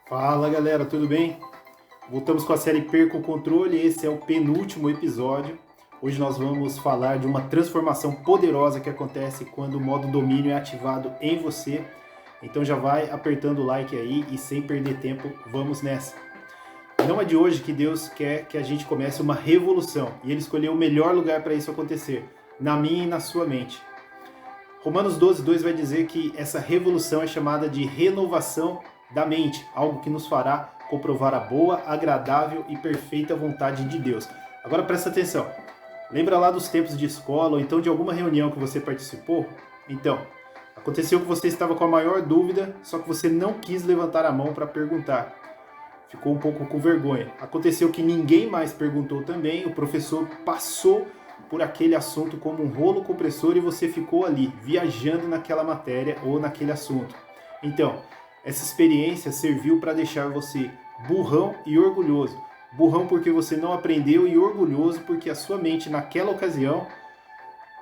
Fala galera, tudo bem? Voltamos com a série Perca o Controle, esse é o penúltimo episódio. Hoje nós vamos falar de uma transformação poderosa que acontece quando o modo domínio é ativado em você. Então já vai apertando o like aí e sem perder tempo, vamos nessa. Não é de hoje que Deus quer que a gente comece uma revolução e Ele escolheu o melhor lugar para isso acontecer, na minha e na sua mente. Romanos 12:2 vai dizer que essa revolução é chamada de renovação da mente, algo que nos fará comprovar a boa, agradável e perfeita vontade de Deus. Agora presta atenção, lembra lá dos tempos de escola ou então de alguma reunião que você participou? Então, aconteceu que você estava com a maior dúvida, só que você não quis levantar a mão para perguntar. Ficou um pouco com vergonha. Aconteceu que ninguém mais perguntou também, o professor passou por aquele assunto como um rolo compressor e você ficou ali, viajando naquela matéria ou naquele assunto. Então, essa experiência serviu para deixar você burrão e orgulhoso. Burrão porque você não aprendeu e orgulhoso porque a sua mente naquela ocasião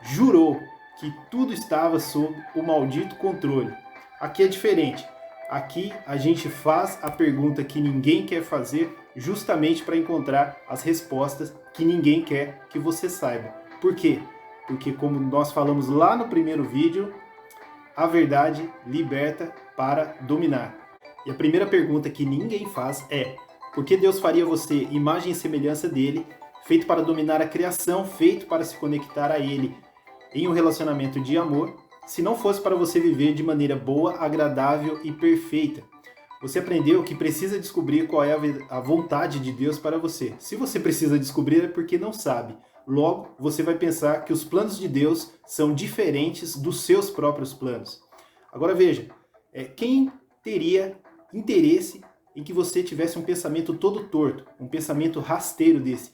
jurou que tudo estava sob o maldito controle. Aqui é diferente. Aqui a gente faz a pergunta que ninguém quer fazer justamente para encontrar as respostas que ninguém quer que você saiba. Por quê? Porque como nós falamos lá no primeiro vídeo, a verdade liberta para dominar. E a primeira pergunta que ninguém faz é: por que Deus faria você imagem e semelhança dele, feito para dominar a criação, feito para se conectar a ele em um relacionamento de amor, se não fosse para você viver de maneira boa, agradável e perfeita? Você aprendeu que precisa descobrir qual é a vontade de Deus para você. Se você precisa descobrir é porque não sabe. Logo, você vai pensar que os planos de Deus são diferentes dos seus próprios planos. Agora veja, quem teria interesse em que você tivesse um pensamento todo torto, um pensamento rasteiro desse?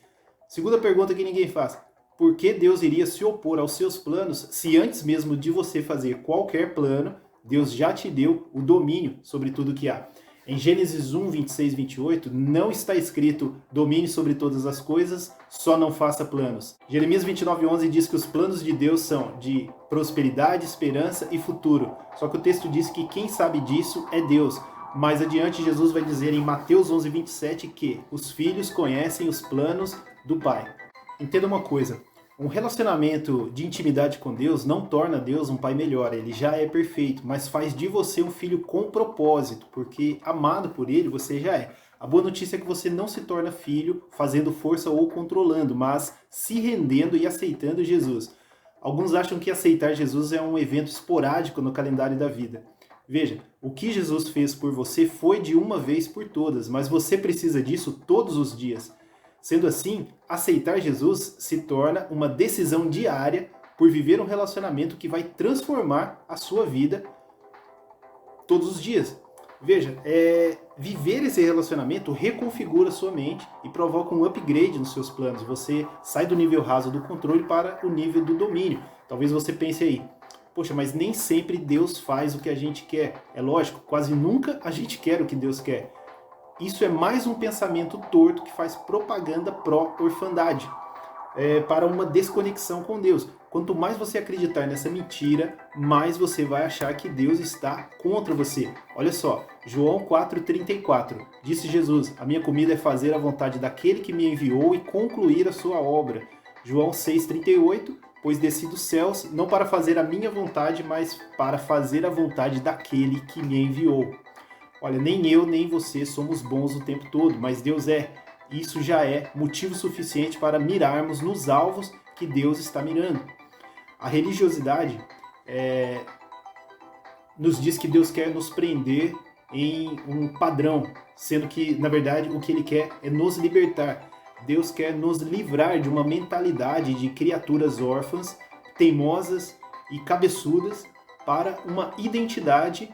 Segunda pergunta que ninguém faz: por que Deus iria se opor aos seus planos se antes mesmo de você fazer qualquer plano, Deus já te deu o domínio sobre tudo que há? Em Gênesis 1, 26, 28, não está escrito domine sobre todas as coisas, só não faça planos. Jeremias 29, 11 diz que os planos de Deus são de prosperidade, esperança e futuro. Só que o texto diz que quem sabe disso é Deus. Mais adiante, Jesus vai dizer em Mateus 11, 27 que os filhos conhecem os planos do Pai. Entenda uma coisa: um relacionamento de intimidade com Deus não torna Deus um pai melhor, ele já é perfeito, mas faz de você um filho com propósito, porque amado por ele você já é. A boa notícia é que você não se torna filho fazendo força ou controlando, mas se rendendo e aceitando Jesus. Alguns acham que aceitar Jesus é um evento esporádico no calendário da vida. Veja, o que Jesus fez por você foi de uma vez por todas, mas você precisa disso todos os dias. Sendo assim, aceitar Jesus se torna uma decisão diária por viver um relacionamento que vai transformar a sua vida todos os dias. Veja, viver esse relacionamento reconfigura a sua mente e provoca um upgrade nos seus planos. Você sai do nível raso do controle para o nível do domínio. Talvez você pense aí: poxa, mas nem sempre Deus faz o que a gente quer. É lógico, quase nunca a gente quer o que Deus quer. Isso é mais um pensamento torto que faz propaganda pró-orfandade, para uma desconexão com Deus. Quanto mais você acreditar nessa mentira, mais você vai achar que Deus está contra você. Olha só, João 4,34, disse Jesus: a minha comida é fazer a vontade daquele que me enviou e concluir a sua obra. João 6,38, pois desci dos céus, não para fazer a minha vontade, mas para fazer a vontade daquele que me enviou. Olha, nem eu nem você somos bons o tempo todo, mas Deus é. Isso já é motivo suficiente para mirarmos nos alvos que Deus está mirando. A religiosidade nos diz que Deus quer nos prender em um padrão, sendo que, na verdade, o que Ele quer é nos libertar. Deus quer nos livrar de uma mentalidade de criaturas órfãs, teimosas e cabeçudas para uma identidade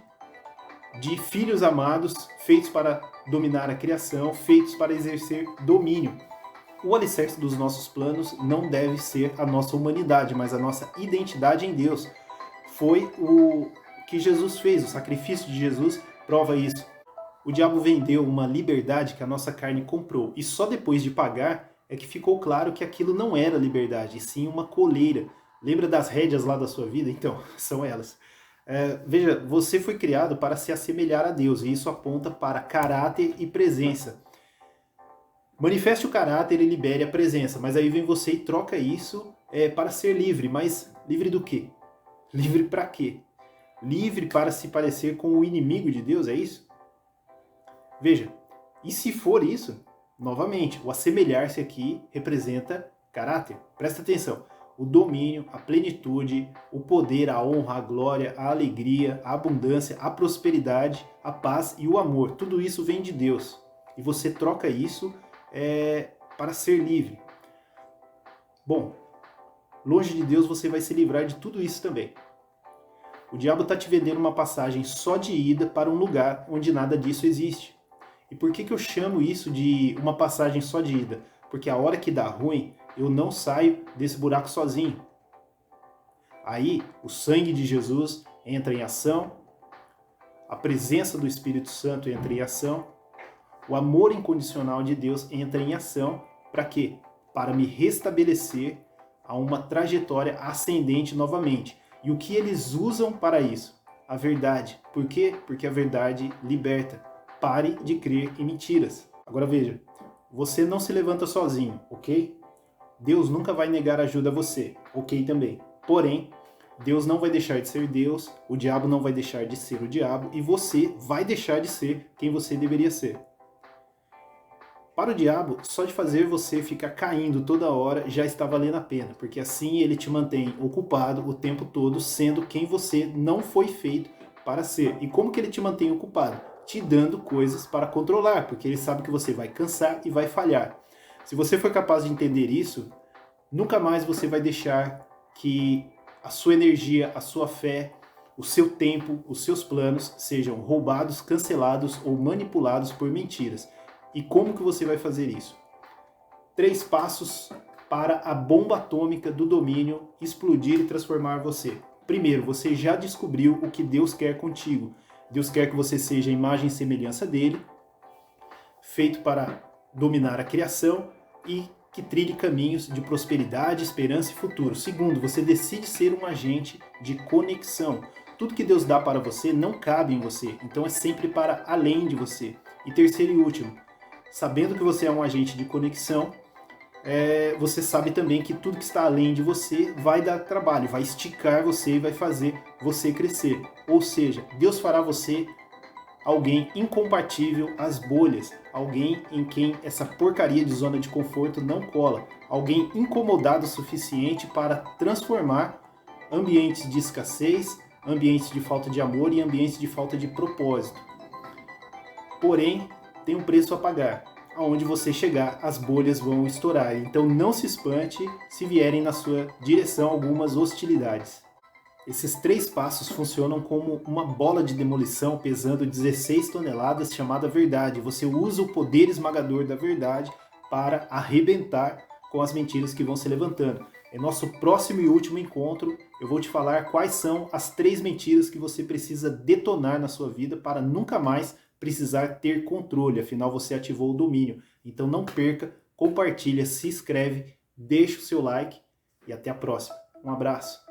de filhos amados, feitos para dominar a criação, feitos para exercer domínio. O alicerce dos nossos planos não deve ser a nossa humanidade, mas a nossa identidade em Deus. Foi o que Jesus fez, o sacrifício de Jesus prova isso. O diabo vendeu uma liberdade que a nossa carne comprou, e só depois de pagar é que ficou claro que aquilo não era liberdade, e sim uma coleira. Lembra das rédeas lá da sua vida? Então, são elas. Veja, você foi criado para se assemelhar a Deus, e isso aponta para caráter e presença. Manifeste o caráter e libere a presença, mas aí vem você e troca isso para ser livre. Mas livre do quê? Livre para quê? Livre para se parecer com o inimigo de Deus, é isso? Veja, e se for isso, novamente, o assemelhar-se aqui representa caráter. Presta atenção. O domínio, a plenitude, o poder, a honra, a glória, a alegria, a abundância, a prosperidade, a paz e o amor. Tudo isso vem de Deus. E você troca isso para ser livre. Bom, longe de Deus você vai se livrar de tudo isso também. O diabo está te vendendo uma passagem só de ida para um lugar onde nada disso existe. E por que eu chamo isso de uma passagem só de ida? Porque a hora que dá ruim, eu não saio desse buraco sozinho. Aí, o sangue de Jesus entra em ação, a presença do Espírito Santo entra em ação, o amor incondicional de Deus entra em ação. Para quê? Para me restabelecer a uma trajetória ascendente novamente. E o que eles usam para isso? A verdade. Por quê? Porque a verdade liberta. Pare de crer em mentiras. Agora veja, você não se levanta sozinho, ok? Deus nunca vai negar ajuda a você, ok também. Porém, Deus não vai deixar de ser Deus, o diabo não vai deixar de ser o diabo, e você vai deixar de ser quem você deveria ser. Para o diabo, só de fazer você ficar caindo toda hora já está valendo a pena, porque assim ele te mantém ocupado o tempo todo, sendo quem você não foi feito para ser. E como que ele te mantém ocupado? Te dando coisas para controlar, porque ele sabe que você vai cansar e vai falhar. Se você for capaz de entender isso, nunca mais você vai deixar que a sua energia, a sua fé, o seu tempo, os seus planos sejam roubados, cancelados ou manipulados por mentiras. E como que você vai fazer isso? 3 passos para a bomba atômica do domínio explodir e transformar você. Primeiro, você já descobriu o que Deus quer contigo. Deus quer que você seja a imagem e semelhança dele, feito para dominar a criação e que trilhe caminhos de prosperidade, esperança e futuro. Segundo, você decide ser um agente de conexão. Tudo que Deus dá para você não cabe em você, então é sempre para além de você. E terceiro e último, sabendo que você é um agente de conexão, você sabe também que tudo que está além de você vai dar trabalho, vai esticar você e vai fazer você crescer. Ou seja, Deus fará você alguém incompatível às bolhas, alguém em quem essa porcaria de zona de conforto não cola, alguém incomodado o suficiente para transformar ambientes de escassez, ambientes de falta de amor e ambientes de falta de propósito. Porém, tem um preço a pagar. Aonde você chegar, as bolhas vão estourar. Então não se espante se vierem na sua direção algumas hostilidades. Esses 3 passos funcionam como uma bola de demolição pesando 16 toneladas chamada verdade. Você usa o poder esmagador da verdade para arrebentar com as mentiras que vão se levantando. Em nosso próximo e último encontro, eu vou te falar quais são as 3 mentiras que você precisa detonar na sua vida para nunca mais precisar ter controle, afinal você ativou o domínio. Então não perca, compartilha, se inscreve, deixa o seu like e até a próxima. Um abraço.